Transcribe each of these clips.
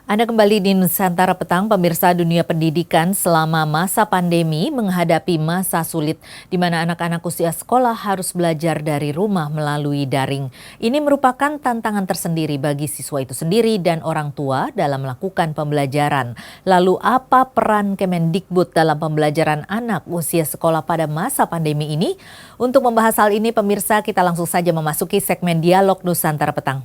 Anda kembali di Nusantara Petang, pemirsa. Dunia pendidikan selama masa pandemi menghadapi masa sulit di mana anak-anak usia sekolah harus belajar dari rumah melalui daring. Ini merupakan tantangan tersendiri bagi siswa itu sendiri dan orang tua dalam melakukan pembelajaran. Lalu apa peran Kemendikbud dalam pembelajaran anak usia sekolah pada masa pandemi ini? Untuk membahas hal ini, pemirsa, kita langsung saja memasuki segmen Dialog Nusantara Petang.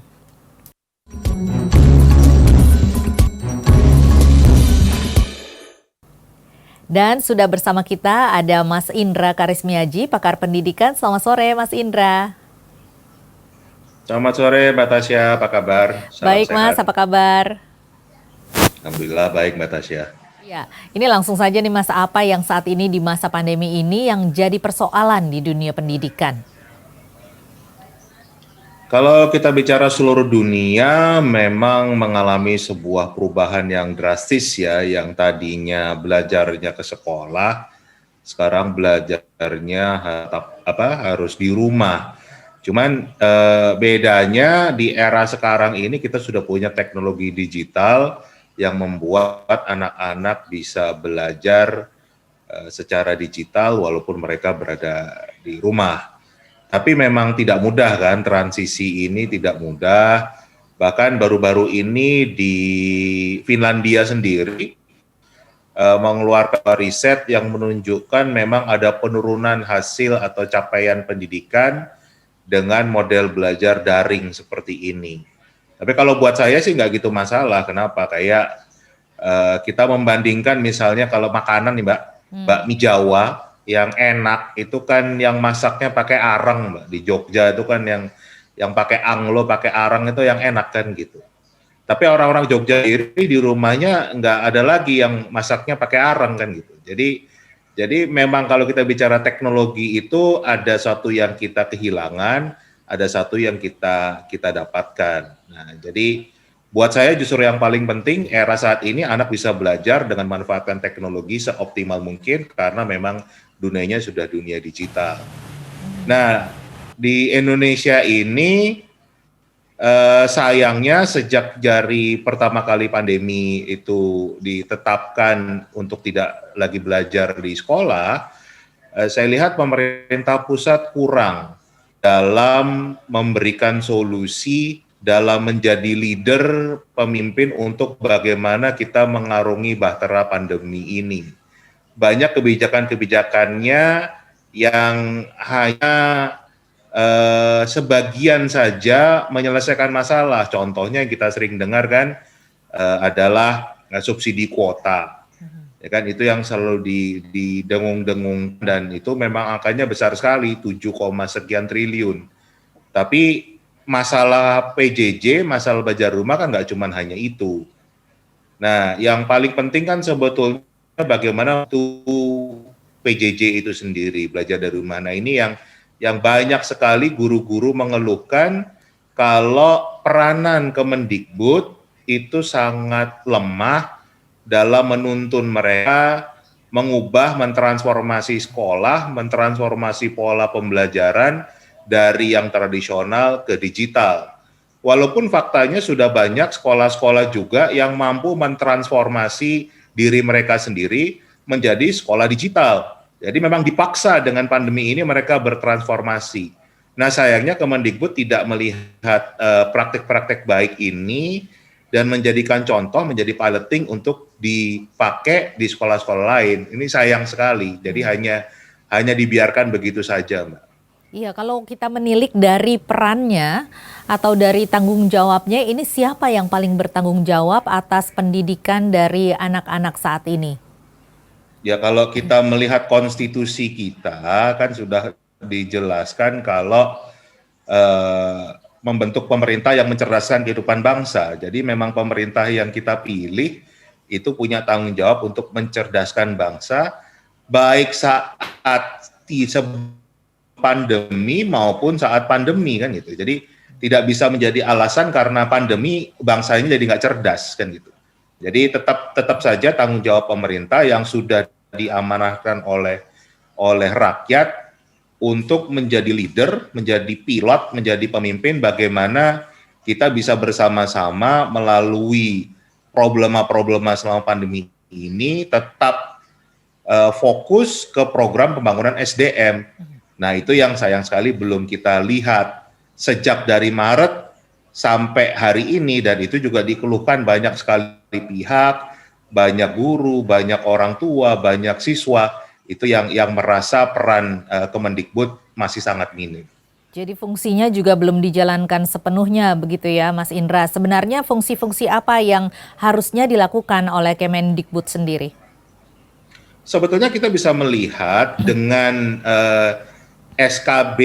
Dan sudah bersama kita ada Mas Indra Karismiaji, pakar pendidikan. Selamat sore, Mas Indra. Selamat sore, Mbak Tasya. Apa kabar? Salam Baik, Mas. sehat. Apa kabar? Alhamdulillah baik, Mbak Tasya. Ya, ini langsung saja nih, Mas. Apa yang saat ini di masa pandemi ini yang jadi persoalan di dunia pendidikan? Kalau kita bicara seluruh dunia, memang mengalami sebuah perubahan yang drastis ya, yang tadinya belajarnya ke sekolah, sekarang belajarnya harus di rumah. Cuman bedanya di era sekarang ini kita sudah punya teknologi digital yang membuat anak-anak bisa belajar secara digital walaupun mereka berada di rumah. Tapi memang tidak mudah kan, transisi ini tidak mudah. Bahkan baru-baru ini di Finlandia sendiri mengeluarkan riset yang menunjukkan memang ada penurunan hasil atau capaian pendidikan dengan model belajar daring seperti ini. Tapi kalau buat saya sih nggak gitu masalah. Kenapa? Kayak kita membandingkan misalnya kalau makanan nih Mbak, bakmi Jawa yang enak itu kan yang masaknya pakai arang, Mbak. Di Jogja itu kan yang pakai anglo, pakai arang itu yang enak kan gitu. Tapi orang-orang Jogja ini di rumahnya nggak ada lagi yang masaknya pakai arang kan gitu. Jadi memang kalau kita bicara teknologi itu ada satu yang kita kehilangan, ada satu yang kita dapatkan. Nah, jadi buat saya justru yang paling penting era saat ini anak bisa belajar dengan manfaatkan teknologi seoptimal mungkin karena memang dunianya sudah dunia digital. Nah, di Indonesia ini sayangnya sejak dari pertama kali pandemi itu ditetapkan untuk tidak lagi belajar di sekolah, saya lihat pemerintah pusat kurang dalam memberikan solusi dalam menjadi leader pemimpin untuk bagaimana kita mengarungi bahtera pandemi ini. Banyak kebijakan-kebijakannya yang hanya sebagian saja menyelesaikan masalah. Contohnya yang kita sering dengar kan adalah subsidi kuota. Ya kan, itu yang selalu didengung-dengung dan itu memang angkanya besar sekali, 7, sekian triliun. Tapi masalah PJJ, masalah belajar rumah kan nggak cuma hanya itu. Nah, yang paling penting kan sebetulnya bagaimana untuk PJJ itu sendiri, belajar dari rumah. Nah, ini yang banyak sekali guru-guru mengeluhkan kalau peranan Kemendikbud itu sangat lemah dalam menuntun mereka mengubah, mentransformasi sekolah, mentransformasi pola pembelajaran dari yang tradisional ke digital. Walaupun faktanya sudah banyak sekolah-sekolah juga yang mampu mentransformasi diri mereka sendiri menjadi sekolah digital. Jadi memang dipaksa dengan pandemi ini mereka bertransformasi. Nah, sayangnya Kemendikbud tidak melihat praktek-praktek baik ini dan menjadikan contoh, menjadi piloting untuk dipakai di sekolah-sekolah lain. Ini sayang sekali. Jadi hanya dibiarkan begitu saja, Mbak. Iya, kalau kita menilik dari perannya atau dari tanggung jawabnya, ini siapa yang paling bertanggung jawab atas pendidikan dari anak-anak saat ini? Ya, kalau kita melihat konstitusi kita kan sudah dijelaskan kalau membentuk pemerintah yang mencerdaskan kehidupan bangsa. Jadi memang pemerintah yang kita pilih itu punya tanggung jawab untuk mencerdaskan bangsa baik saat pandemi maupun saat pandemi kan gitu. Jadi tidak bisa menjadi alasan karena pandemi bangsa ini jadi nggak cerdas kan gitu. Jadi tetap saja tanggung jawab pemerintah yang sudah diamanahkan oleh rakyat untuk menjadi leader, menjadi pilot, menjadi pemimpin bagaimana kita bisa bersama-sama melalui problema-problema selama pandemi ini tetap fokus ke program pembangunan SDM. Nah, itu yang sayang sekali belum kita lihat sejak dari Maret sampai hari ini, dan itu juga dikeluhkan banyak sekali pihak, banyak guru, banyak orang tua, banyak siswa, itu yang merasa peran Kemendikbud masih sangat minim. Jadi fungsinya juga belum dijalankan sepenuhnya begitu ya Mas Indra. Sebenarnya fungsi-fungsi apa yang harusnya dilakukan oleh Kemendikbud sendiri? Sebetulnya kita bisa melihat dengan SKB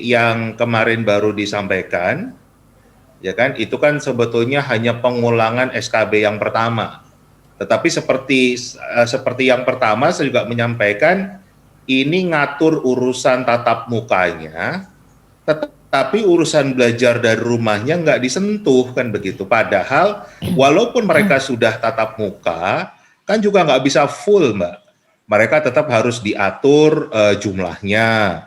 yang kemarin baru disampaikan, ya kan, itu kan sebetulnya hanya pengulangan SKB yang pertama. Tetapi seperti yang pertama saya juga menyampaikan, ini ngatur urusan tatap mukanya, tetapi urusan belajar dari rumahnya nggak disentuh, kan begitu. Padahal walaupun mereka sudah tatap muka, kan juga nggak bisa full, Mbak. Mereka tetap harus diatur jumlahnya.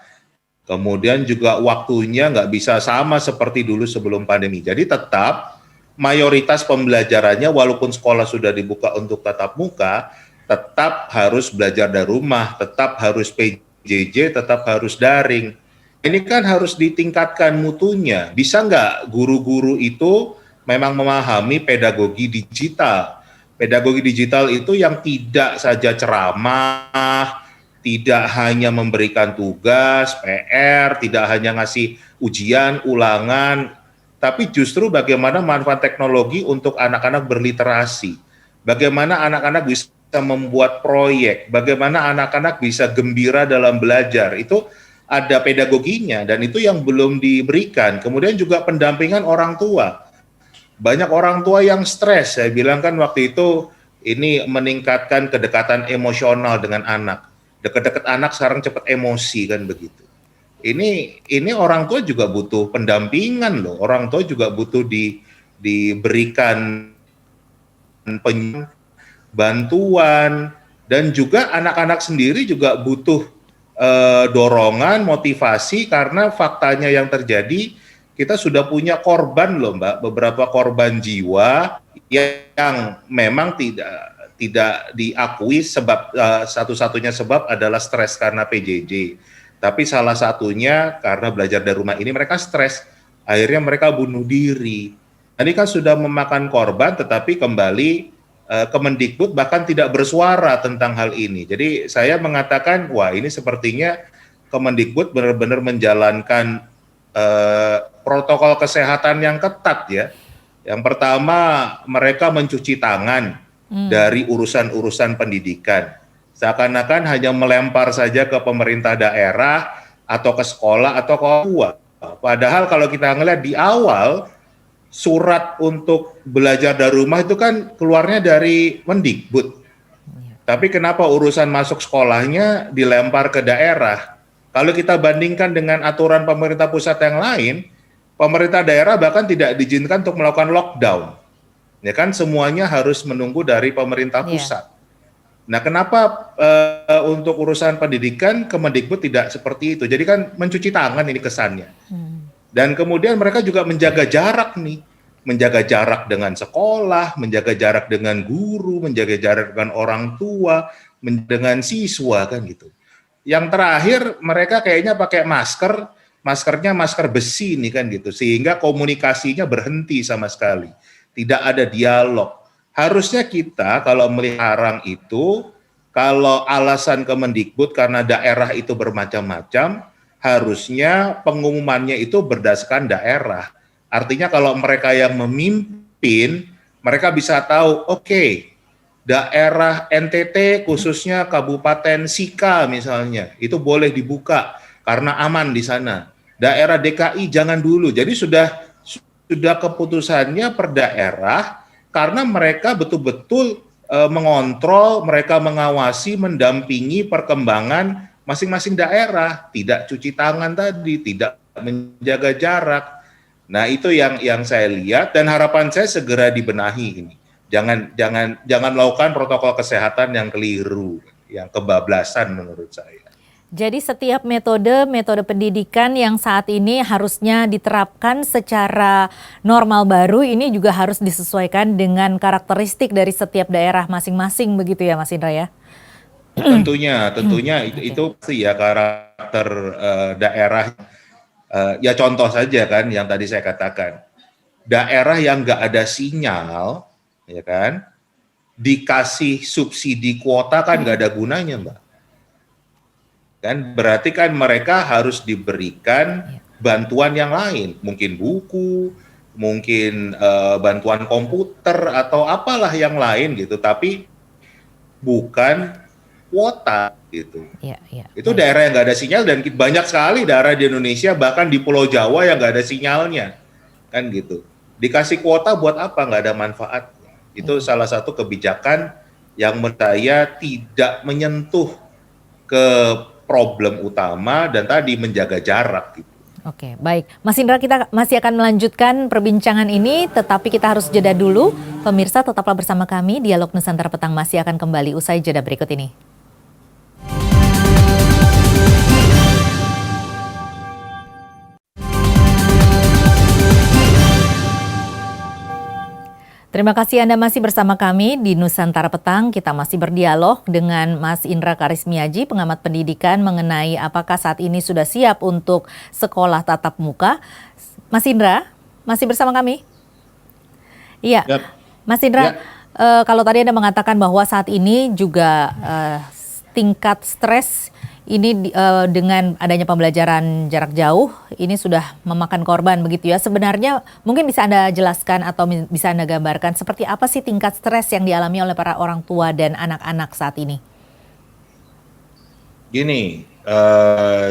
Kemudian juga waktunya nggak bisa sama seperti dulu sebelum pandemi. Jadi tetap mayoritas pembelajarannya walaupun sekolah sudah dibuka untuk tatap muka, tetap harus belajar dari rumah, tetap harus PJJ, tetap harus daring. Ini kan harus ditingkatkan mutunya. Bisa nggak guru-guru itu memang memahami pedagogi digital? Pedagogi digital itu yang tidak saja ceramah, tidak hanya memberikan tugas, PR, tidak hanya ngasih ujian, ulangan, tapi justru bagaimana manfaat teknologi untuk anak-anak berliterasi. Bagaimana anak-anak bisa membuat proyek, bagaimana anak-anak bisa gembira dalam belajar. Itu ada pedagoginya dan itu yang belum diberikan. Kemudian juga pendampingan orang tua. Banyak orang tua yang stres, saya bilang kan waktu itu ini meningkatkan kedekatan emosional dengan anak. Dekat-dekat anak sekarang cepat emosi, kan begitu. Ini orang tua juga butuh pendampingan loh. Orang tua juga butuh diberikan bantuan, dan juga anak-anak sendiri juga butuh dorongan, motivasi, karena faktanya yang terjadi kita sudah punya korban loh Mbak, beberapa korban jiwa yang memang tidak diakui sebab satu-satunya sebab adalah stres karena PJJ. Tapi salah satunya karena belajar dari rumah ini mereka stres, akhirnya mereka bunuh diri. Ini kan sudah memakan korban, tetapi kembali Kemendikbud bahkan tidak bersuara tentang hal ini. Jadi saya mengatakan, wah ini sepertinya Kemendikbud benar-benar menjalankan protokol kesehatan yang ketat ya. Yang pertama, mereka mencuci tangan dari urusan-urusan pendidikan. Seakan-akan hanya melempar saja ke pemerintah daerah atau ke sekolah atau ke orang tua. Padahal kalau kita ngelihat di awal, surat untuk belajar dari rumah itu kan keluarnya dari Mendikbud. Tapi kenapa urusan masuk sekolahnya dilempar ke daerah? Kalau kita bandingkan dengan aturan pemerintah pusat yang lain, pemerintah daerah bahkan tidak diizinkan untuk melakukan lockdown. Ya kan, semuanya harus menunggu dari pemerintah pusat. Nah, kenapa untuk urusan pendidikan Kemendikbud tidak seperti itu? Jadi kan mencuci tangan ini kesannya. Dan kemudian mereka juga menjaga jarak nih. Menjaga jarak dengan sekolah, menjaga jarak dengan guru, menjaga jarak dengan orang tua, dengan siswa, kan gitu. Yang terakhir mereka kayaknya pakai maskernya masker besi nih kan gitu, sehingga komunikasinya berhenti sama sekali, tidak ada dialog. Harusnya kita kalau melihat itu, kalau alasan Kemendikbud karena daerah itu bermacam-macam, harusnya pengumumannya itu berdasarkan daerah. Artinya kalau mereka yang memimpin, mereka bisa tahu, oke, daerah NTT khususnya Kabupaten Sika misalnya, itu boleh dibuka karena aman di sana. Daerah DKI jangan dulu. Jadi sudah keputusannya per daerah, karena mereka betul-betul mengontrol, mereka mengawasi, mendampingi perkembangan masing-masing daerah, tidak cuci tangan tadi, tidak menjaga jarak. Nah, itu yang saya lihat dan harapan saya segera dibenahi ini. Jangan melakukan protokol kesehatan yang keliru, yang kebablasan menurut saya. Jadi setiap metode pendidikan yang saat ini harusnya diterapkan secara normal baru ini juga harus disesuaikan dengan karakteristik dari setiap daerah masing-masing begitu ya Mas Indra ya? Tentunya Oke. itu pasti ya karakter daerah. Ya contoh saja kan yang tadi saya katakan, daerah yang nggak ada sinyal, ya kan, dikasih subsidi kuota kan nggak ada gunanya, Mbak. Kan berarti kan mereka harus diberikan Ya. bantuan yang lain, mungkin buku, mungkin bantuan komputer atau apalah yang lain gitu, tapi bukan kuota gitu. Ya, ya, Itu baik. daerah yang nggak ada sinyal dan banyak sekali daerah di Indonesia bahkan di Pulau Jawa yang nggak ada sinyalnya kan gitu. Dikasih kuota buat apa? Nggak ada manfaatnya. Itu Ya. salah satu kebijakan yang menurut saya tidak menyentuh ke problem utama dan tadi menjaga jarak gitu. Oke, baik. Mas Indra, kita masih akan melanjutkan perbincangan ini, tetapi kita harus jeda dulu. Pemirsa, tetaplah bersama kami. Dialog Nusantara Petang masih akan kembali usai jeda berikut ini. Terima kasih Anda masih bersama kami di Nusantara Petang. Kita masih berdialog dengan Mas Indra Karismiaji, pengamat pendidikan mengenai apakah saat ini sudah siap untuk sekolah tatap muka. Mas Indra, masih bersama kami? Iya, Yap. Mas Indra, Ya, kalau tadi Anda mengatakan bahwa saat ini juga tingkat stres ini dengan adanya pembelajaran jarak jauh ini sudah memakan korban begitu ya. Sebenarnya mungkin bisa Anda jelaskan atau bisa Anda gambarkan seperti apa sih tingkat stres yang dialami oleh para orang tua dan anak-anak saat ini? gini,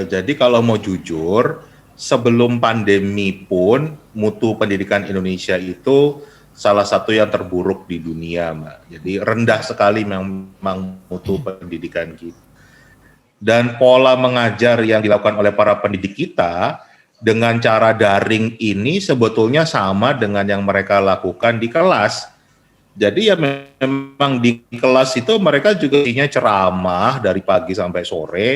jadi kalau mau jujur, sebelum pandemi pun mutu pendidikan Indonesia itu salah satu yang terburuk di dunia, Mbak. Jadi rendah sekali memang mutu pendidikan kita. Dan pola mengajar yang dilakukan oleh para pendidik kita dengan cara daring ini sebetulnya sama dengan yang mereka lakukan di kelas. Jadi ya memang di kelas itu mereka juga isinya ceramah dari pagi sampai sore,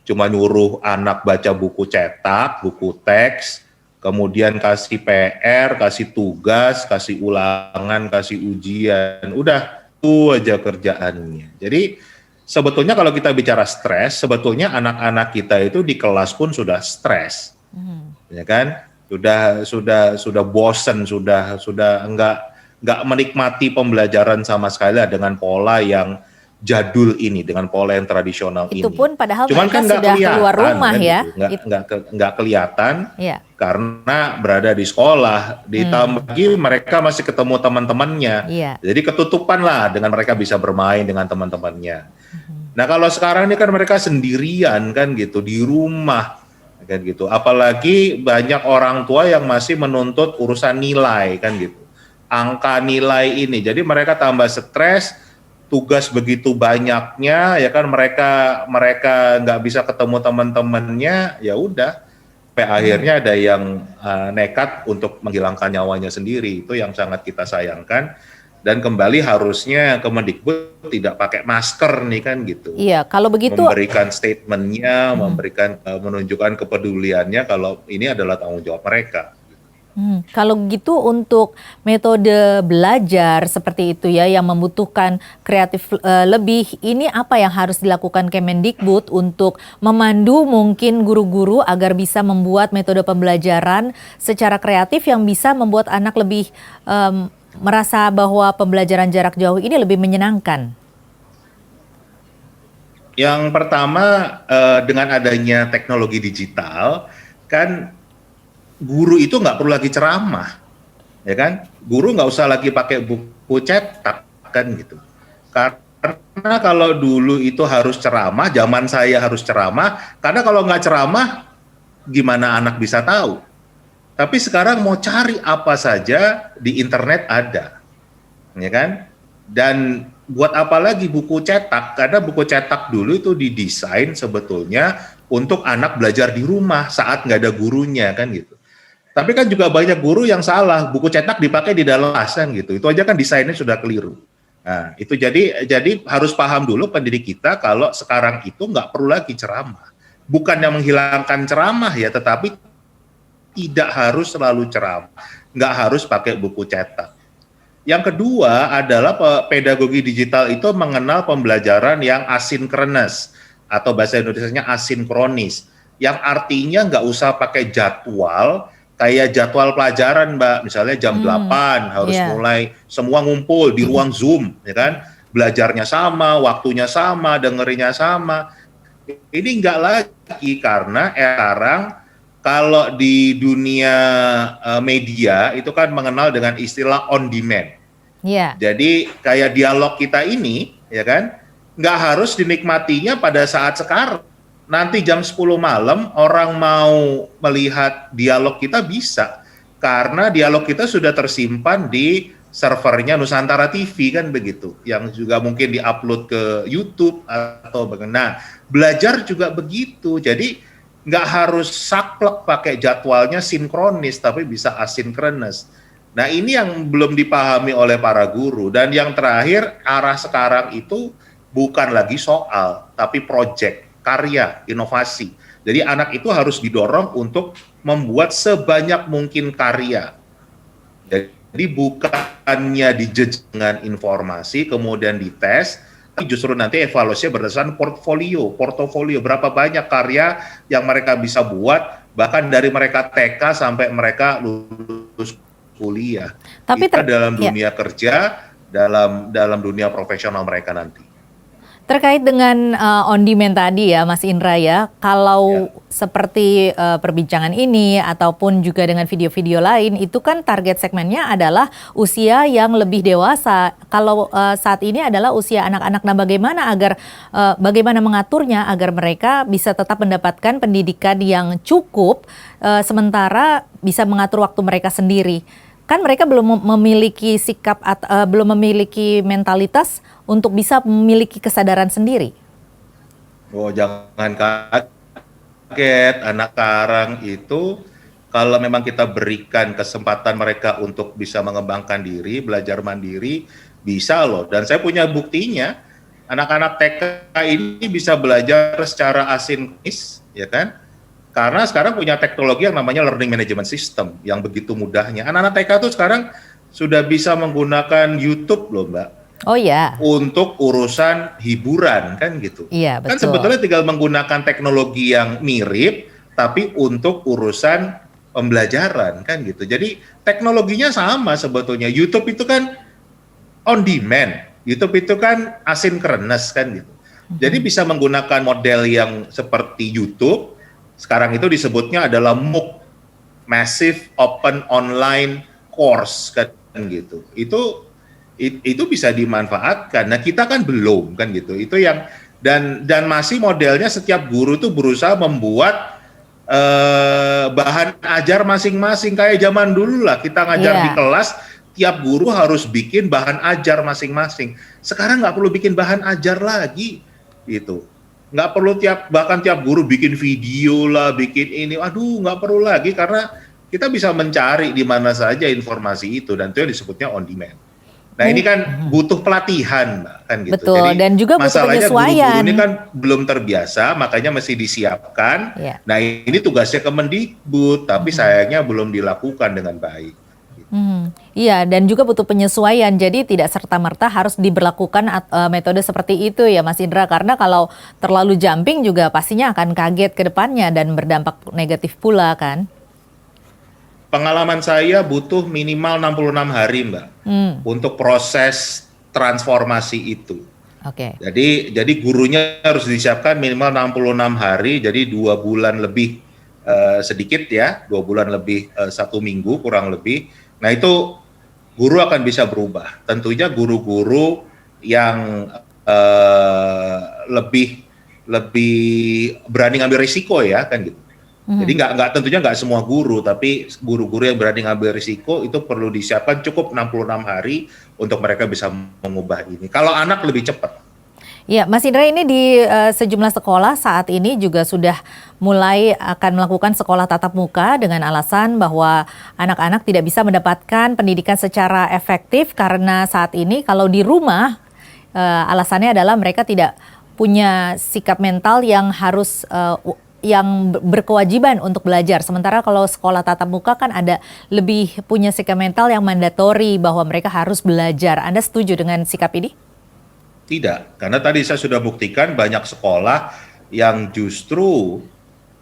cuma nyuruh anak baca buku cetak, buku teks, kemudian kasih PR, kasih tugas, kasih ulangan, kasih ujian, udah itu aja kerjaannya. Jadi sebetulnya kalau kita bicara stres, sebetulnya anak-anak kita itu di kelas pun sudah stres, Hmm. ya kan? Sudah bosen, sudah enggak menikmati pembelajaran sama sekali dengan pola yang jadul ini, dengan pola yang tradisional Itu ini. pun padahal Cuman mereka kan nggak sudah keluar kelihatan rumah kan ya. gitu, nggak kelihatan Ya. karena berada di sekolah. Hmm. Ditambah lagi mereka masih ketemu teman-temannya, Iya. jadi ketutupan lah dengan mereka bisa bermain dengan teman-temannya. Mhm. Nah kalau sekarang ini kan mereka sendirian kan gitu di rumah kan gitu. Apalagi banyak orang tua yang masih menuntut urusan nilai kan gitu. Angka nilai ini. Jadi mereka tambah stres, tugas begitu banyaknya ya kan mereka mereka nggak bisa ketemu teman-temannya, ya udah. Sampai akhirnya ada yang nekat untuk menghilangkan nyawanya sendiri. Itu yang sangat kita sayangkan. Dan kembali harusnya Kemendikbud tidak pakai masker nih kan gitu, Iya, kalau begitu. memberikan statementnya, Mhm. memberikan menunjukkan kepeduliannya kalau ini adalah tanggung jawab mereka. Kalau gitu untuk metode belajar seperti itu ya yang membutuhkan kreatif lebih, ini apa yang harus dilakukan Kemendikbud untuk memandu mungkin guru-guru agar bisa membuat metode pembelajaran secara kreatif yang bisa membuat anak lebih merasa bahwa pembelajaran jarak jauh ini lebih menyenangkan? Yang pertama dengan adanya teknologi digital kan guru itu nggak perlu lagi ceramah, ya kan? Guru nggak usah lagi pakai buku cetak kan gitu. Karena kalau dulu itu harus ceramah, zaman saya harus ceramah, karena kalau nggak ceramah, gimana anak bisa tahu? Tapi sekarang mau cari apa saja di internet ada, ya kan? Dan buat apa lagi buku cetak? Karena buku cetak dulu itu didesain sebetulnya untuk anak belajar di rumah saat nggak ada gurunya kan gitu. Tapi kan juga banyak guru yang salah, buku cetak dipakai di dalam kelas kan gitu. Itu aja kan desainnya sudah keliru. Nah, itu jadi harus paham dulu pendidik kita kalau sekarang itu nggak perlu lagi ceramah. bukan yang menghilangkan ceramah ya, tetapi tidak harus selalu ceramah, nggak harus pakai buku cetak. Yang kedua adalah pedagogi digital itu mengenal pembelajaran yang asinkronus atau bahasa Indonesianya asinkronis, yang artinya nggak usah pakai jadwal, kayak jadwal pelajaran Mbak, misalnya jam 8 harus mulai semua ngumpul di ruang Zoom, ya kan? Belajarnya sama, waktunya sama, dengerinnya sama. Ini nggak lagi karena sekarang kalau di dunia media itu kan mengenal dengan istilah on demand. Jadi kayak dialog kita ini, ya kan, nggak harus dinikmatinya pada saat sekarang. Nanti jam 10 malam orang mau melihat dialog kita bisa, karena dialog kita sudah tersimpan di servernya Nusantara TV kan begitu, yang juga mungkin diupload ke YouTube atau bagaimana. Nah, belajar juga begitu, jadi nggak harus saklek pakai jadwalnya sinkronis, tapi bisa asinkronus. Nah, ini yang belum dipahami oleh para guru. Dan yang terakhir, arah sekarang itu bukan lagi soal, tapi project, karya, inovasi. Jadi anak itu harus didorong untuk membuat sebanyak mungkin karya. Jadi bukannya dijudge dengan informasi, kemudian dites, justru nanti evaluasinya berdasarkan portofolio, berapa banyak karya yang mereka bisa buat, bahkan dari mereka TK sampai mereka lulus kuliah. Tapi dalam dunia kerja, dalam dunia profesional mereka nanti. Terkait dengan on demand tadi ya Mas Indra ya, kalau seperti perbincangan ini ataupun juga dengan video-video lain, itu kan target segmennya adalah usia yang lebih dewasa. Kalau saat ini adalah usia anak-anak. Nah, bagaimana mengaturnya agar mereka bisa tetap mendapatkan pendidikan yang cukup, sementara bisa mengatur waktu mereka sendiri. Kan mereka belum memiliki sikap, belum memiliki mentalitas untuk bisa memiliki kesadaran sendiri. Oh, jangan kaget, anak sekarang itu kalau memang kita berikan kesempatan mereka untuk bisa mengembangkan diri, belajar mandiri, bisa loh. Dan saya punya buktinya, anak-anak TK ini bisa belajar secara asinkronis, ya kan? Karena sekarang punya teknologi yang namanya learning management system, yang begitu mudahnya. Anak-anak TK tuh sekarang sudah bisa menggunakan YouTube loh, Mbak. Oh ya. Untuk urusan hiburan kan gitu. Iya, betul. Kan sebetulnya tinggal menggunakan teknologi yang mirip, tapi untuk urusan pembelajaran kan gitu. Jadi teknologinya sama sebetulnya. YouTube itu kan on demand, YouTube itu kan asinkronus kan gitu. Jadi bisa menggunakan model yang seperti YouTube. Sekarang itu disebutnya adalah MOOC, Massive Open Online Course kan gitu. Itu bisa dimanfaatkan. Nah, kita kan belum kan gitu. Itu yang dan masih modelnya setiap guru tuh berusaha membuat bahan ajar masing-masing kayak zaman dulu lah. Kita ngajar di kelas, tiap guru harus bikin bahan ajar masing-masing. Sekarang nggak perlu bikin bahan ajar lagi gitu. Nggak perlu bahkan tiap guru bikin video lah, bikin ini, aduh nggak perlu lagi karena kita bisa mencari di mana saja informasi itu dan itu yang disebutnya on demand. Nah ini kan butuh pelatihan, Mbak, kan gitu. Betul. Jadi dan juga butuh penyesuaian. Guru-guru ini kan belum terbiasa, makanya mesti disiapkan. Nah ini tugasnya Kemendikbud, tapi sayangnya belum dilakukan dengan baik. Iya, dan juga butuh penyesuaian. Jadi tidak serta-merta harus diberlakukan metode seperti itu ya Mas Indra. Karena kalau terlalu jumping juga pastinya akan kaget ke depannya dan berdampak negatif pula kan. Pengalaman saya butuh minimal 66 hari Mbak untuk proses transformasi itu. Oke. Jadi gurunya harus disiapkan minimal 66 hari, jadi 2 bulan lebih sedikit ya, 2 bulan lebih 1 minggu kurang lebih. Nah itu guru akan bisa berubah. Tentunya guru-guru yang lebih berani ngambil risiko ya kan gitu. Jadi tentunya nggak semua guru, tapi guru-guru yang berani ngambil risiko itu perlu disiapkan cukup 66 hari untuk mereka bisa mengubah ini. Kalau anak lebih cepat. Ya, Mas Indra, ini di sejumlah sekolah saat ini juga sudah mulai akan melakukan sekolah tatap muka dengan alasan bahwa anak-anak tidak bisa mendapatkan pendidikan secara efektif karena saat ini kalau di rumah alasannya adalah mereka tidak punya sikap mental yang harus yang berkewajiban untuk belajar. Sementara kalau sekolah tatap muka kan ada lebih punya sikap mental yang mandatori bahwa mereka harus belajar. Anda setuju dengan sikap ini? Tidak, karena tadi saya sudah buktikan banyak sekolah yang justru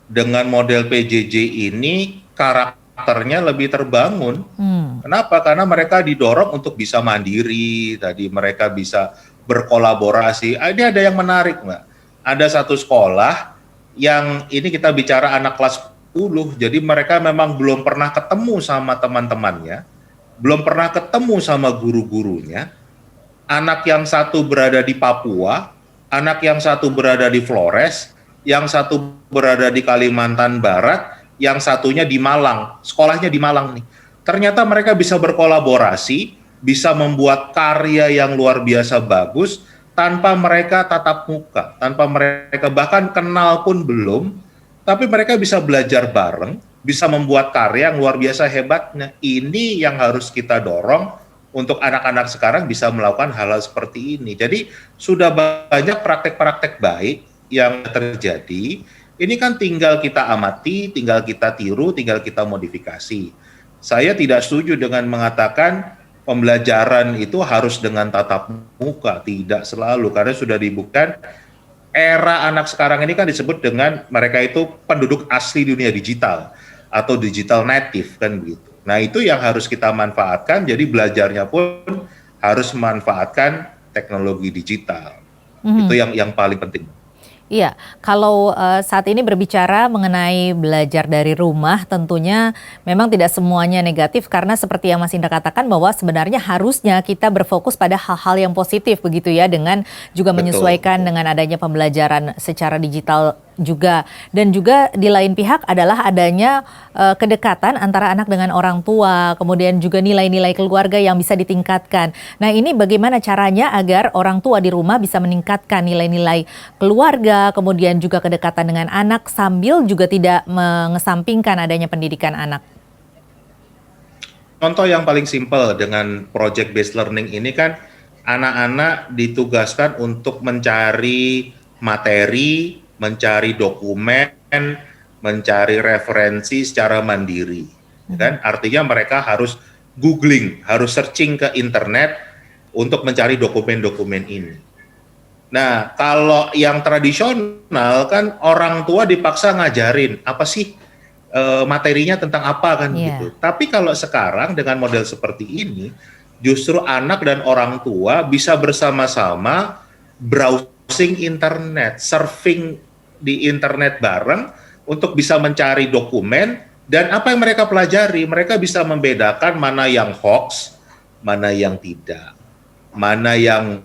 dengan model PJJ ini karakternya lebih terbangun. Kenapa? Karena mereka didorong untuk bisa mandiri, tadi mereka bisa berkolaborasi. Ini ada yang menarik, Mbak. Ada satu sekolah yang ini kita bicara anak kelas 10, jadi mereka memang belum pernah ketemu sama teman-temannya, belum pernah ketemu sama guru-gurunya. Anak yang satu berada di Papua, anak yang satu berada di Flores, yang satu berada di Kalimantan Barat, yang satunya di Malang, sekolahnya di Malang nih. Ternyata mereka bisa berkolaborasi, bisa membuat karya yang luar biasa bagus, tanpa mereka tatap muka, tanpa mereka bahkan kenal pun belum, tapi mereka bisa belajar bareng, bisa membuat karya yang luar biasa hebatnya. Ini yang harus kita dorong untuk anak-anak sekarang bisa melakukan hal-hal seperti ini. Jadi sudah banyak praktek-praktek baik yang terjadi, ini kan tinggal kita amati, tinggal kita tiru, tinggal kita modifikasi. Saya tidak setuju dengan mengatakan pembelajaran itu harus dengan tatap muka, tidak selalu, karena sudah dibuktikan era anak sekarang ini kan disebut dengan mereka itu penduduk asli dunia digital atau digital native kan begitu. Nah itu yang harus kita manfaatkan, jadi belajarnya pun harus memanfaatkan teknologi digital. Itu yang paling penting. Iya, kalau saat ini berbicara mengenai belajar dari rumah, tentunya memang tidak semuanya negatif karena seperti yang Mas Indra katakan bahwa sebenarnya harusnya kita berfokus pada hal-hal yang positif begitu ya, dengan juga menyesuaikan dengan adanya pembelajaran secara digital juga. Dan juga di lain pihak adalah adanya kedekatan antara anak dengan orang tua, kemudian juga nilai-nilai keluarga yang bisa ditingkatkan. Nah ini bagaimana caranya agar orang tua di rumah bisa meningkatkan nilai-nilai keluarga, kemudian juga kedekatan dengan anak sambil juga tidak mengesampingkan adanya pendidikan anak? Contoh yang paling simpel dengan project based learning ini kan anak-anak ditugaskan untuk mencari materi, mencari dokumen, mencari referensi secara mandiri. Kan? Artinya mereka harus googling, harus searching ke internet untuk mencari dokumen-dokumen ini. Nah, kalau yang tradisional kan orang tua dipaksa ngajarin apa sih materinya tentang apa kan gitu. Tapi kalau sekarang dengan model seperti ini, justru anak dan orang tua bisa bersama-sama browsing internet, surfing di internet bareng untuk bisa mencari dokumen, dan apa yang mereka pelajari, mereka bisa membedakan mana yang hoax, mana yang tidak, mana yang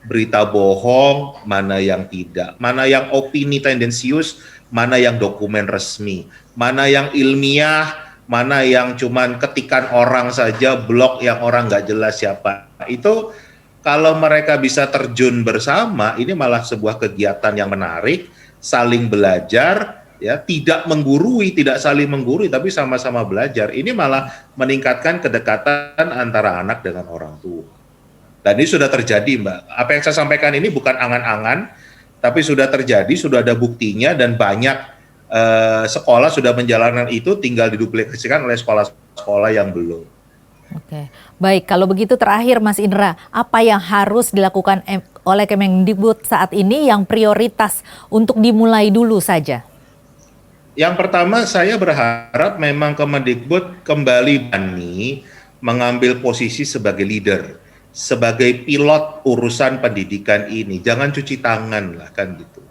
berita bohong, mana yang tidak, mana yang opini tendensius, mana yang dokumen resmi, mana yang ilmiah, mana yang cuman ketikan orang saja, blog yang orang nggak jelas siapa. Itu kalau mereka bisa terjun bersama, ini malah sebuah kegiatan yang menarik, saling belajar, ya, tidak menggurui, tidak saling menggurui, tapi sama-sama belajar. Ini malah meningkatkan kedekatan antara anak dengan orang tua. Dan ini sudah terjadi, Mbak. Apa yang saya sampaikan ini bukan angan-angan, tapi sudah terjadi, sudah ada buktinya, dan banyak sekolah sudah menjalankan itu, tinggal diduplikasikan oleh sekolah-sekolah yang belum. Oke, baik. Kalau begitu terakhir Mas Indra, apa yang harus dilakukan oleh Kemendikbud saat ini yang prioritas untuk dimulai dulu saja? Yang pertama, saya berharap memang Kemendikbud kembali berani mengambil posisi sebagai leader, sebagai pilot urusan pendidikan ini. Jangan cuci tangan lah kan gitu.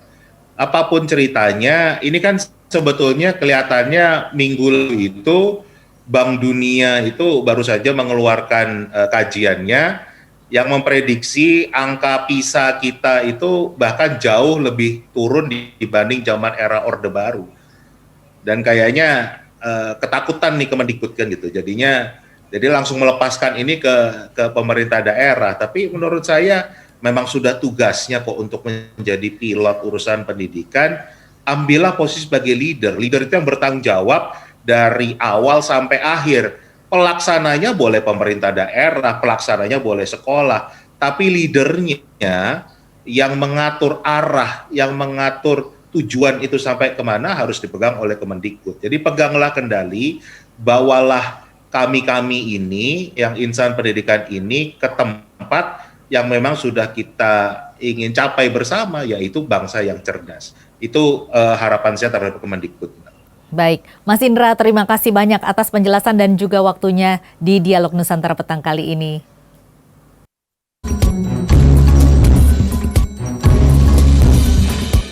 Apapun ceritanya, ini kan sebetulnya kelihatannya minggu lalu itu Bank Dunia itu baru saja mengeluarkan kajiannya yang memprediksi angka PISA kita itu bahkan jauh lebih turun dibanding zaman era Orde Baru. Dan kayaknya ketakutan nih Kemendikbud kan gitu. Jadi langsung melepaskan ini ke pemerintah daerah. Tapi menurut saya memang sudah tugasnya kok untuk menjadi pilot urusan pendidikan. Ambillah posisi sebagai leader. Leader itu yang bertanggung jawab dari awal sampai akhir. Pelaksananya boleh pemerintah daerah, pelaksananya boleh sekolah, tapi leadernya yang mengatur arah, yang mengatur tujuan itu sampai kemana harus dipegang oleh Kemendikbud. Jadi peganglah kendali, bawalah kami-kami ini, yang insan pendidikan ini ke tempat yang memang sudah kita ingin capai bersama, yaitu bangsa yang cerdas. Itu harapan saya terhadap Kemendikbud. Baik, Mas Indra, terima kasih banyak atas penjelasan dan juga waktunya di Dialog Nusantara Petang kali ini.